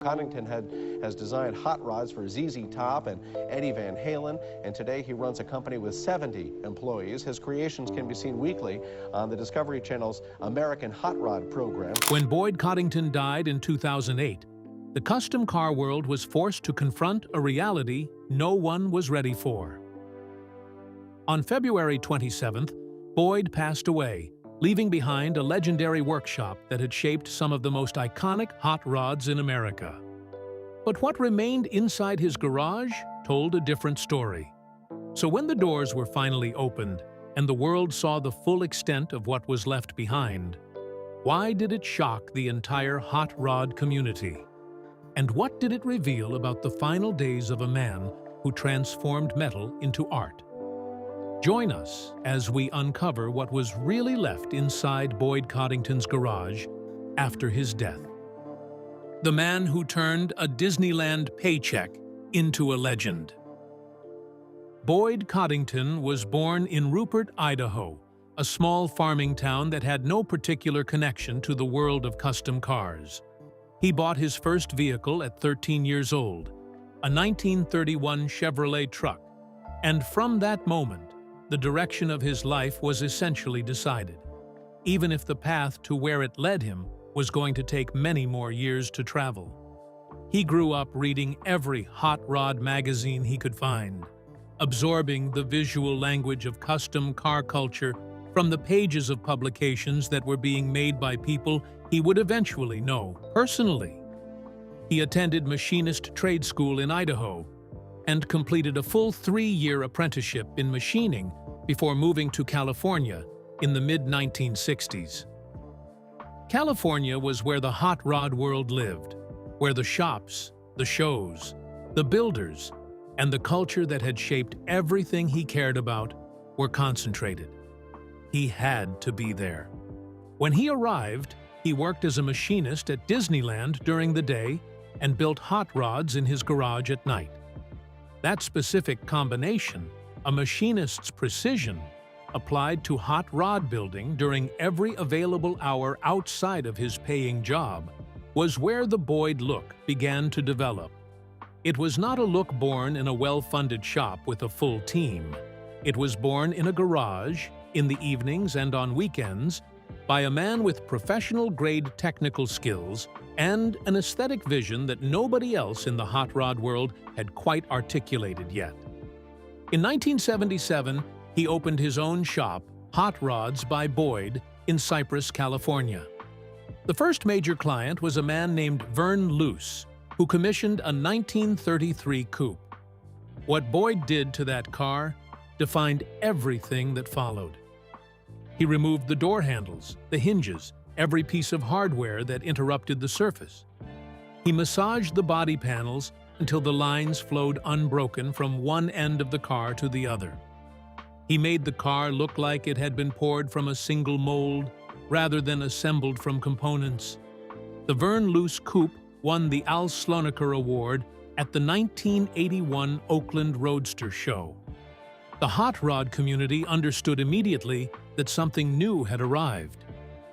Coddington has designed hot rods for ZZ Top and Eddie Van Halen, and today he runs a company with 70 employees. His creations can be seen weekly on the Discovery Channel's American Hot Rod program. When Boyd Coddington died in 2008, the custom car world was forced to confront a reality no one was ready for. On February 27th, Boyd passed away, leaving behind a legendary workshop that had shaped some of the most iconic hot rods in America. But what remained inside his garage told a different story. So when the doors were finally opened and the world saw the full extent of what was left behind, why did it shock the entire hot rod community? And what did it reveal about the final days of a man who transformed metal into art? Join us as we uncover what was really left inside Boyd Coddington's garage after his death. The man who turned a Disneyland paycheck into a legend. Boyd Coddington was born in Rupert, Idaho, a small farming town that had no particular connection to the world of custom cars. He bought his first vehicle at 13 years old, a 1931 Chevrolet truck, and from that moment, the direction of his life was essentially decided, even if the path to where it led him was going to take many more years to travel. He grew up reading every hot rod magazine he could find, absorbing the visual language of custom car culture from the pages of publications that were being made by people he would eventually know personally. He attended machinist trade school in Idaho and completed a full 3-year apprenticeship in machining before moving to California in the mid-1960s. California was where the hot rod world lived, where the shops, the shows, the builders, and the culture that had shaped everything he cared about were concentrated. He had to be there. When he arrived, he worked as a machinist at Disneyland during the day and built hot rods in his garage at night. That specific combination, a machinist's precision, applied to hot rod building during every available hour outside of his paying job, was where the Boyd look began to develop. It was not a look born in a well-funded shop with a full team. It was born in a garage, in the evenings and on weekends, by a man with professional-grade technical skills and an aesthetic vision that nobody else in the hot rod world had quite articulated yet. In 1977, he opened his own shop, Hot Rods by Boyd, in Cypress, California. The first major client was a man named Vern Luce, who commissioned a 1933 coupe. What Boyd did to that car defined everything that followed. He removed the door handles, the hinges, every piece of hardware that interrupted the surface. He massaged the body panels until the lines flowed unbroken from one end of the car to the other. He made the car look like it had been poured from a single mold rather than assembled from components. The Vern Luce coupe won the Al Slonaker Award at the 1981 Oakland Roadster Show. The hot rod community understood immediately that something new had arrived.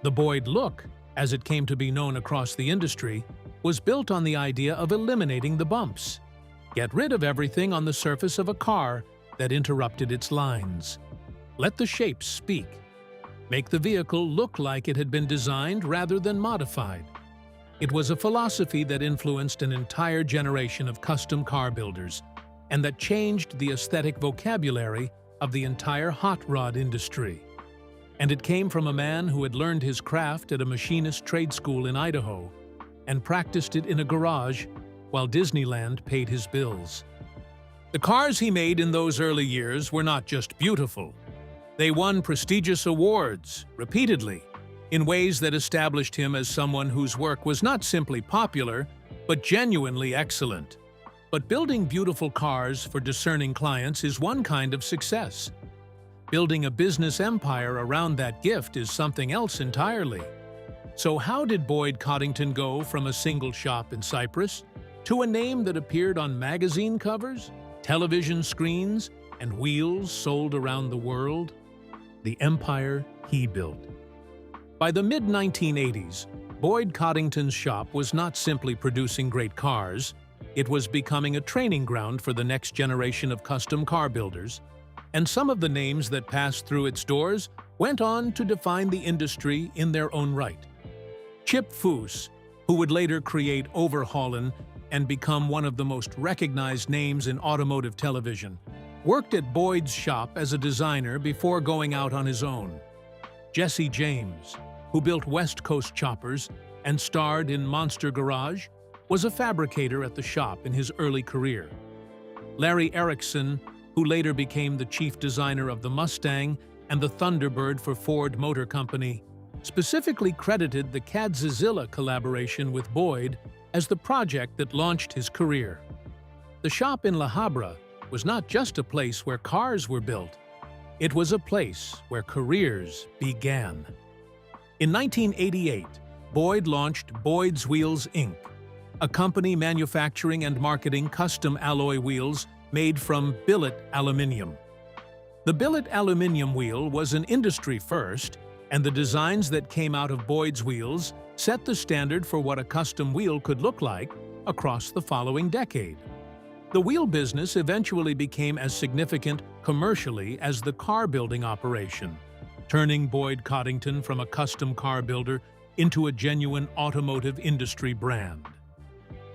The Boyd look, as it came to be known across the industry, was built on the idea of eliminating the bumps. Get rid of everything on the surface of a car that interrupted its lines. Let the shapes speak. Make the vehicle look like it had been designed rather than modified. It was a philosophy that influenced an entire generation of custom car builders and that changed the aesthetic vocabulary of the entire hot rod industry. And it came from a man who had learned his craft at a machinist trade school in Idaho and practiced it in a garage while Disneyland paid his bills. The cars he made in those early years were not just beautiful. They won prestigious awards, repeatedly, in ways that established him as someone whose work was not simply popular, but genuinely excellent. But building beautiful cars for discerning clients is one kind of success. Building a business empire around that gift is something else entirely. So how did Boyd Coddington go from a single shop in Cypress to a name that appeared on magazine covers, television screens, and wheels sold around the world? The empire he built. By the mid-1980s, Boyd Coddington's shop was not simply producing great cars, it was becoming a training ground for the next generation of custom car builders, and some of the names that passed through its doors went on to define the industry in their own right. Chip Foose, who would later create Overhaulin and become one of the most recognized names in automotive television, worked at Boyd's shop as a designer before going out on his own. Jesse James, who built West Coast choppers and starred in Monster Garage, was a fabricator at the shop in his early career. Larry Erickson, who later became the chief designer of the Mustang and the Thunderbird for Ford Motor Company, specifically credited the Cadzilla collaboration with Boyd as the project that launched his career. The shop in La Habra was not just a place where cars were built, it was a place where careers began. In 1988, Boyd launched Boyd's Wheels, Inc., a company manufacturing and marketing custom alloy wheels made from billet aluminum. The billet aluminum wheel was an industry first, and the designs that came out of Boyd's Wheels set the standard for what a custom wheel could look like across the following decade. The wheel business eventually became as significant commercially as the car building operation, turning Boyd Coddington from a custom car builder into a genuine automotive industry brand.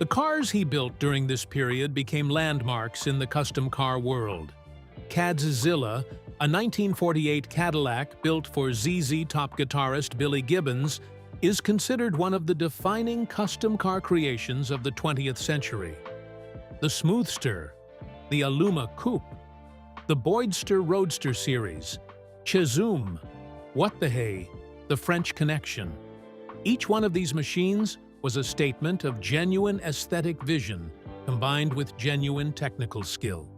The cars he built during this period became landmarks in the custom car world. Cadzilla, a 1948 Cadillac built for ZZ Top guitarist Billy Gibbons, is considered one of the defining custom car creations of the 20th century. The Smoothster, the Aluma Coupe, the Boydster Roadster series, Chazoom, What the Hey, the French Connection. Each one of these machines was a statement of genuine aesthetic vision combined with genuine technical skill.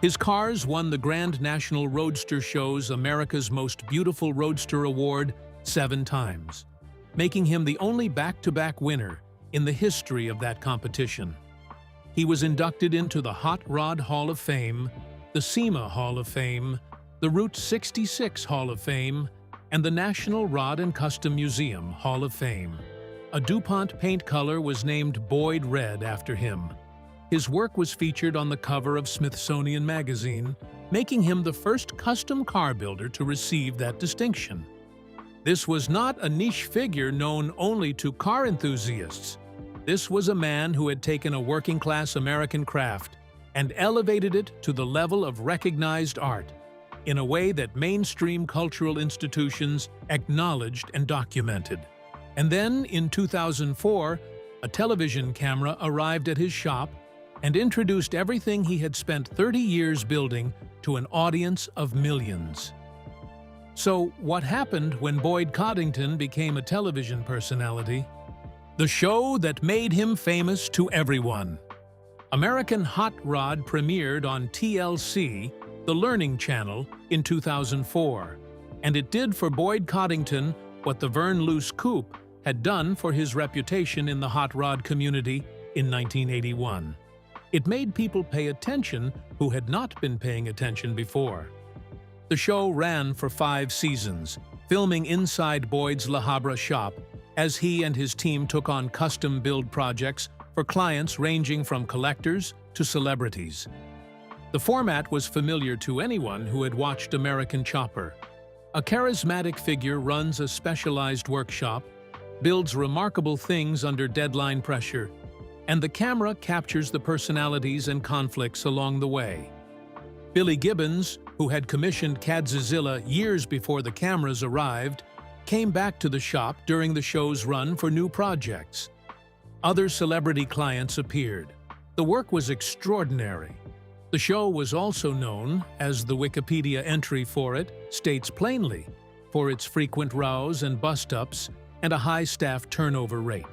His cars won the Grand National Roadster Show's America's Most Beautiful Roadster Award 7 times, making him the only back-to-back winner in the history of that competition. He was inducted into the Hot Rod Hall of Fame, the SEMA Hall of Fame, the Route 66 Hall of Fame, and the National Rod and Custom Museum Hall of Fame. A DuPont paint color was named Boyd Red after him. His work was featured on the cover of Smithsonian Magazine, making him the first custom car builder to receive that distinction. This was not a niche figure known only to car enthusiasts. This was a man who had taken a working-class American craft and elevated it to the level of recognized art in a way that mainstream cultural institutions acknowledged and documented. And then, in 2004, a television camera arrived at his shop and introduced everything he had spent 30 years building to an audience of millions. So, what happened when Boyd Coddington became a television personality? The show that made him famous to everyone. American Hot Rod premiered on TLC, the Learning Channel, in 2004, and it did for Boyd Coddington what the Verne Luce Coupe had done for his reputation in the hot rod community in 1981. It made people pay attention who had not been paying attention before. The show ran for 5 seasons, filming inside Boyd's La Habra shop as he and his team took on custom build projects for clients ranging from collectors to celebrities. The format was familiar to anyone who had watched American Chopper. A charismatic figure runs a specialized workshop, builds remarkable things under deadline pressure, and the camera captures the personalities and conflicts along the way. Billy Gibbons, who had commissioned Cadzilla years before the cameras arrived, came back to the shop during the show's run for new projects. Other celebrity clients appeared. The work was extraordinary. The show was also known, as the Wikipedia entry for it states plainly, for its frequent rows and bust-ups and a high staff turnover rate.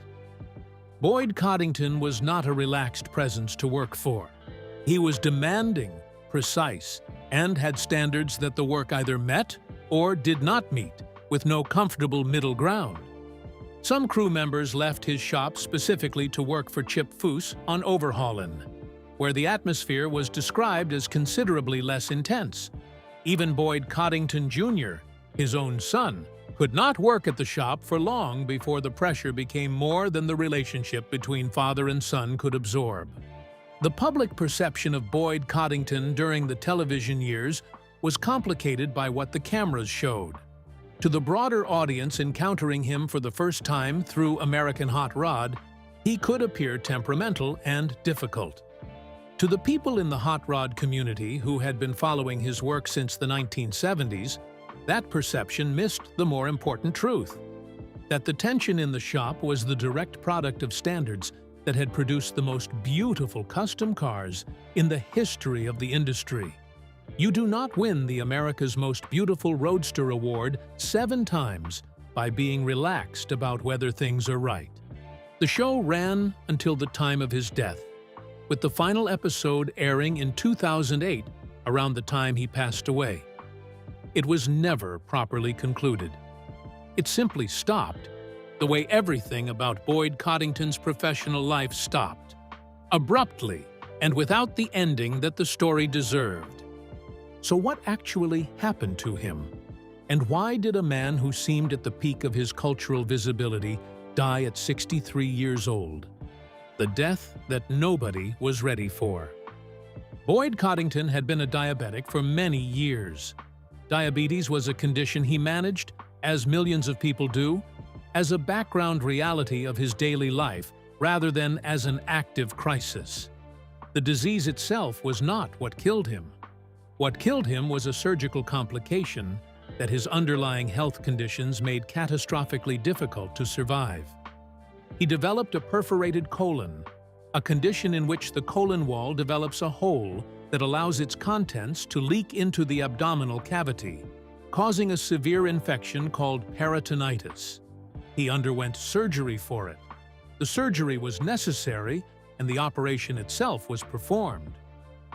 Boyd Coddington was not a relaxed presence to work for. He was demanding, precise, and had standards that the work either met or did not meet, with no comfortable middle ground. Some crew members left his shop specifically to work for Chip Foose on Overhaulin, where the atmosphere was described as considerably less intense. Even Boyd Coddington Jr., his own son, could not work at the shop for long before the pressure became more than the relationship between father and son could absorb. The public perception of Boyd Coddington during the television years was complicated by what the cameras showed. To the broader audience encountering him for the first time through American Hot Rod, he could appear temperamental and difficult. To the people in the hot rod community who had been following his work since the 1970s, that perception missed the more important truth: that the tension in the shop was the direct product of standards that had produced the most beautiful custom cars in the history of the industry. You do not win the America's Most Beautiful Roadster Award 7 times by being relaxed about whether things are right. The show ran until the time of his death, with the final episode airing in 2008, around the time he passed away. It was never properly concluded. It simply stopped, the way everything about Boyd Coddington's professional life stopped, abruptly and without the ending that the story deserved. So what actually happened to him? And why did a man who seemed at the peak of his cultural visibility die at 63 years old? The death that nobody was ready for. Boyd Coddington had been a diabetic for many years. Diabetes was a condition he managed, as millions of people do, as a background reality of his daily life rather than as an active crisis. The disease itself was not what killed him. What killed him was a surgical complication that his underlying health conditions made catastrophically difficult to survive. He developed a perforated colon, a condition in which the colon wall develops a hole that allows its contents to leak into the abdominal cavity, causing a severe infection called peritonitis. He underwent surgery for it. The surgery was necessary, and the operation itself was performed.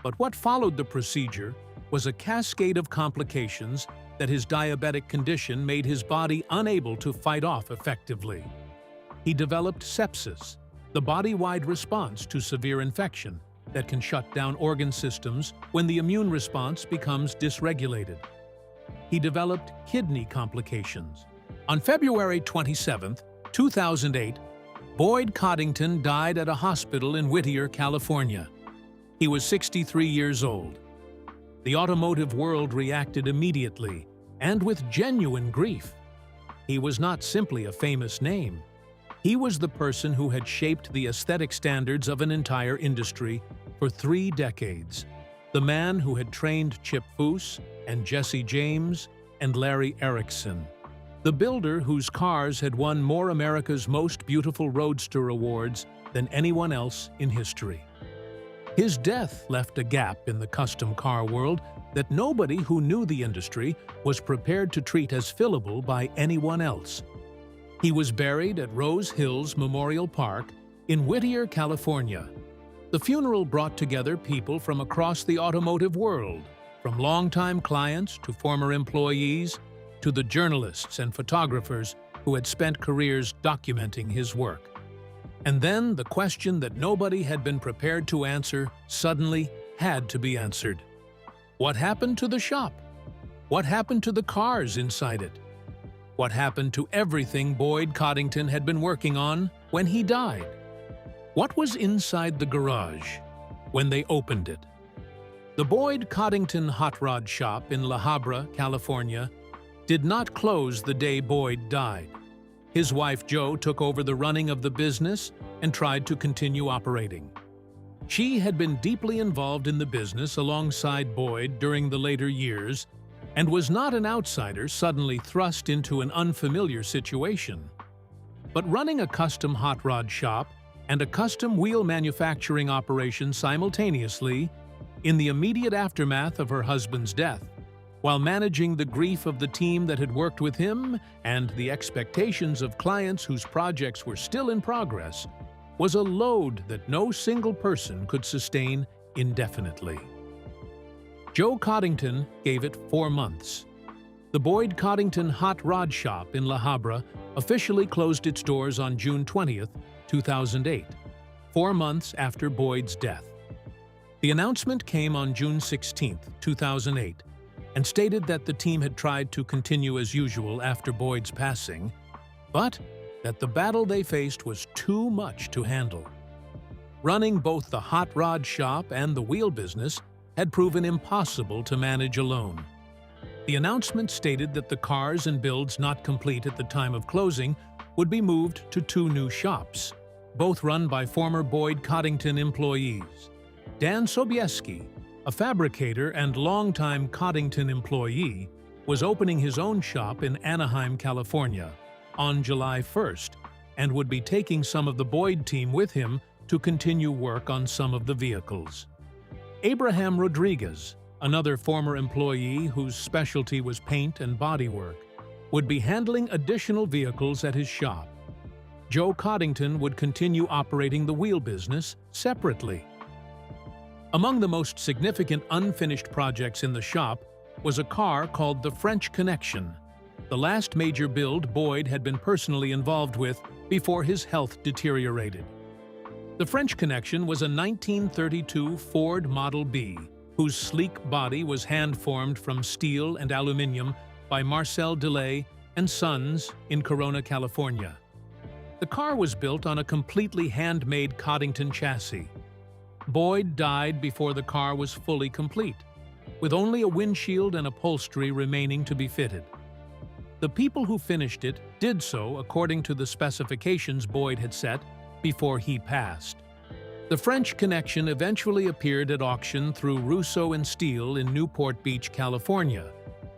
But what followed the procedure was a cascade of complications that his diabetic condition made his body unable to fight off effectively. He developed sepsis, the body-wide response to severe infection that can shut down organ systems when the immune response becomes dysregulated. He developed kidney complications. On February 27, 2008, Boyd Coddington died at a hospital in Whittier, California. He was 63 years old. The automotive world reacted immediately and with genuine grief. He was not simply a famous name. He was the person who had shaped the aesthetic standards of an entire industry for 3 decades. The man who had trained Chip Foose and Jesse James and Larry Erickson. The builder whose cars had won more America's Most Beautiful Roadster awards than anyone else in history. His death left a gap in the custom car world that nobody who knew the industry was prepared to treat as fillable by anyone else. He was buried at Rose Hills Memorial Park in Whittier, California. The funeral brought together people from across the automotive world, from longtime clients to former employees, to the journalists and photographers who had spent careers documenting his work. And then the question that nobody had been prepared to answer suddenly had to be answered. What happened to the shop? What happened to the cars inside it? What happened to everything Boyd Coddington had been working on when he died? What was inside the garage when they opened it? The Boyd Coddington Hot Rod Shop in La Habra, California, did not close the day Boyd died. His wife Jo took over the running of the business and tried to continue operating. She had been deeply involved in the business alongside Boyd during the later years and was not an outsider suddenly thrust into an unfamiliar situation. But running a custom hot rod shop and a custom wheel manufacturing operation simultaneously, in the immediate aftermath of her husband's death, while managing the grief of the team that had worked with him and the expectations of clients whose projects were still in progress, was a load that no single person could sustain indefinitely. Jo Coddington gave it 4 months. The Boyd Coddington Hot Rod Shop in La Habra officially closed its doors on June 20, 2008, 4 months after Boyd's death. The announcement came on June 16, 2008, and stated that the team had tried to continue as usual after Boyd's passing, but that the battle they faced was too much to handle. Running both the hot rod shop and the wheel business had proven impossible to manage alone. The announcement stated that the cars and builds not complete at the time of closing would be moved to 2 new shops, both run by former Boyd Coddington employees. Dan Sobieski, a fabricator and longtime Coddington employee, was opening his own shop in Anaheim, California, on July 1st, and would be taking some of the Boyd team with him to continue work on some of the vehicles. Abraham Rodriguez, another former employee whose specialty was paint and bodywork, would be handling additional vehicles at his shop. Joe Coddington would continue operating the wheel business separately. Among the most significant unfinished projects in the shop was a car called the French Connection, the last major build Boyd had been personally involved with before his health deteriorated. The French Connection was a 1932 Ford Model B, whose sleek body was hand-formed from steel and aluminum by Marcel Delay and Sons in Corona, California. The car was built on a completely handmade Coddington chassis. Boyd died before the car was fully complete, with only a windshield and upholstery remaining to be fitted. The people who finished it did so according to the specifications Boyd had set before he passed. The French Connection eventually appeared at auction through Russo and Steel in Newport Beach, California,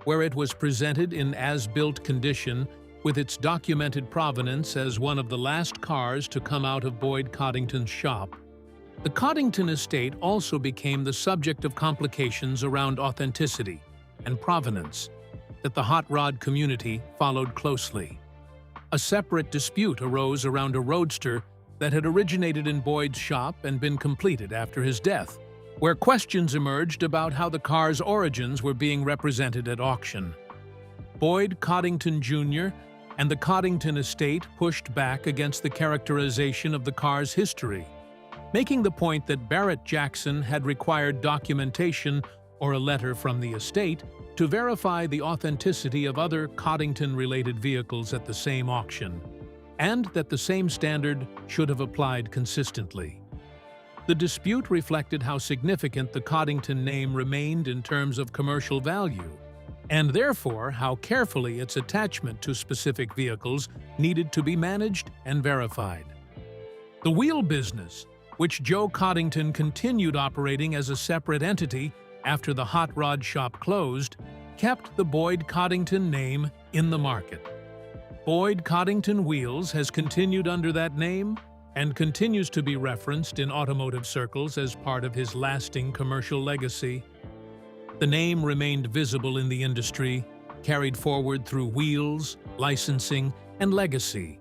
where it was presented in as-built condition with its documented provenance as one of the last cars to come out of Boyd Coddington's shop. The Coddington estate also became the subject of complications around authenticity and provenance that the hot rod community followed closely. A separate dispute arose around a roadster that had originated in Boyd's shop and been completed after his death, where questions emerged about how the car's origins were being represented at auction. Boyd Coddington Jr. and the Coddington estate pushed back against the characterization of the car's history, making the point that Barrett Jackson had required documentation or a letter from the estate to verify the authenticity of other Coddington-related vehicles at the same auction, and that the same standard should have applied consistently. The dispute reflected how significant the Coddington name remained in terms of commercial value, and therefore how carefully its attachment to specific vehicles needed to be managed and verified. The wheel business, which Joe Coddington continued operating as a separate entity after the hot rod shop closed, kept the Boyd Coddington name in the market. Boyd Coddington Wheels has continued under that name and continues to be referenced in automotive circles as part of his lasting commercial legacy. The name remained visible in the industry, carried forward through wheels, licensing, and legacy.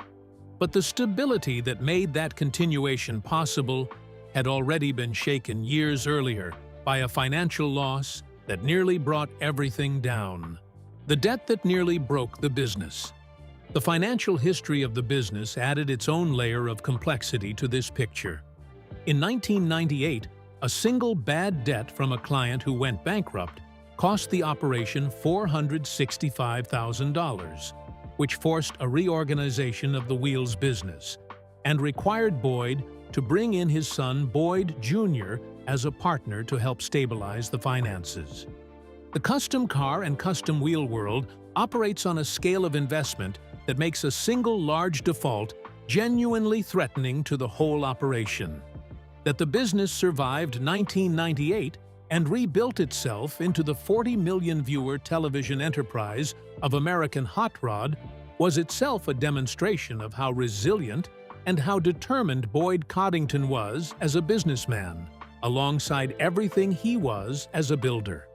But the stability that made that continuation possible had already been shaken years earlier by a financial loss that nearly brought everything down. The debt that nearly broke the business. The financial history of the business added its own layer of complexity to this picture. In 1998, a single bad debt from a client who went bankrupt cost the operation $465,000, which forced a reorganization of the wheels business and required Boyd to bring in his son Boyd Jr. as a partner to help stabilize the finances. The custom car and custom wheel world operates on a scale of investment that makes a single large default genuinely threatening to the whole operation. That the business survived 1998 and rebuilt itself into the 40 million viewer television enterprise of American Hot Rod was itself a demonstration of how resilient and how determined Boyd Coddington was as a businessman, alongside everything he was as a builder.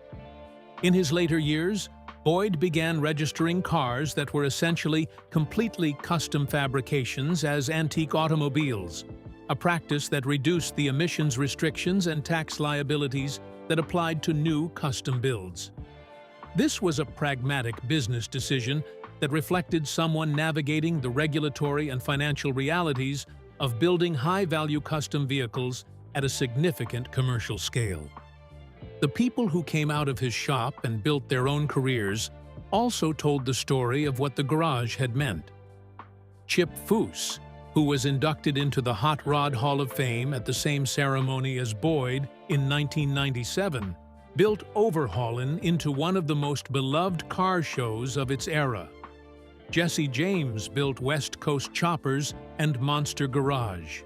In his later years, Boyd began registering cars that were essentially completely custom fabrications as antique automobiles, a practice that reduced the emissions restrictions and tax liabilities that applied to new custom builds. This was a pragmatic business decision that reflected someone navigating the regulatory and financial realities of building high-value custom vehicles at a significant commercial scale. The people who came out of his shop and built their own careers also told the story of what the garage had meant. Chip Foose, who was inducted into the Hot Rod Hall of Fame at the same ceremony as Boyd in 1997, built Overhaulin' into one of the most beloved car shows of its era. Jesse James built West Coast Choppers and Monster Garage.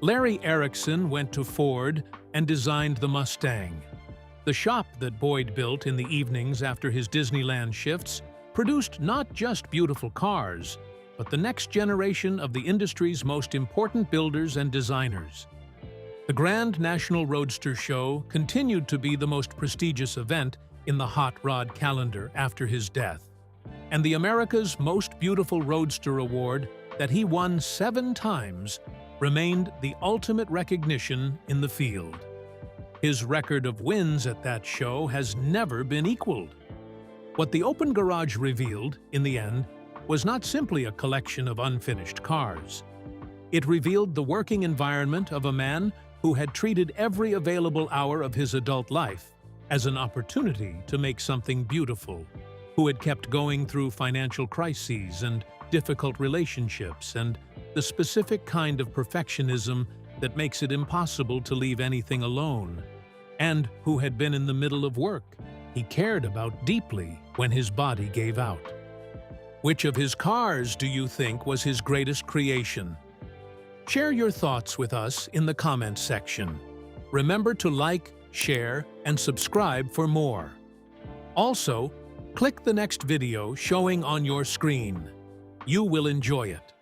Larry Erickson went to Ford and designed the Mustang. The shop that Boyd built in the evenings after his Disneyland shifts produced not just beautiful cars, but the next generation of the industry's most important builders and designers. The Grand National Roadster Show continued to be the most prestigious event in the Hot Rod calendar after his death, and the America's Most Beautiful Roadster Award that he won 7 times remained the ultimate recognition in the field. His record of wins at that show has never been equaled. What the open garage revealed, in the end, was not simply a collection of unfinished cars. It revealed the working environment of a man who had treated every available hour of his adult life as an opportunity to make something beautiful, who had kept going through financial crises and difficult relationships and the specific kind of perfectionism that makes it impossible to leave anything alone, and who had been in the middle of work he cared about deeply when his body gave out. Which of his cars do you think was his greatest creation? Share your thoughts with us in the comments section. Remember to like, share, and subscribe for more. Also, click the next video showing on your screen. You will enjoy it.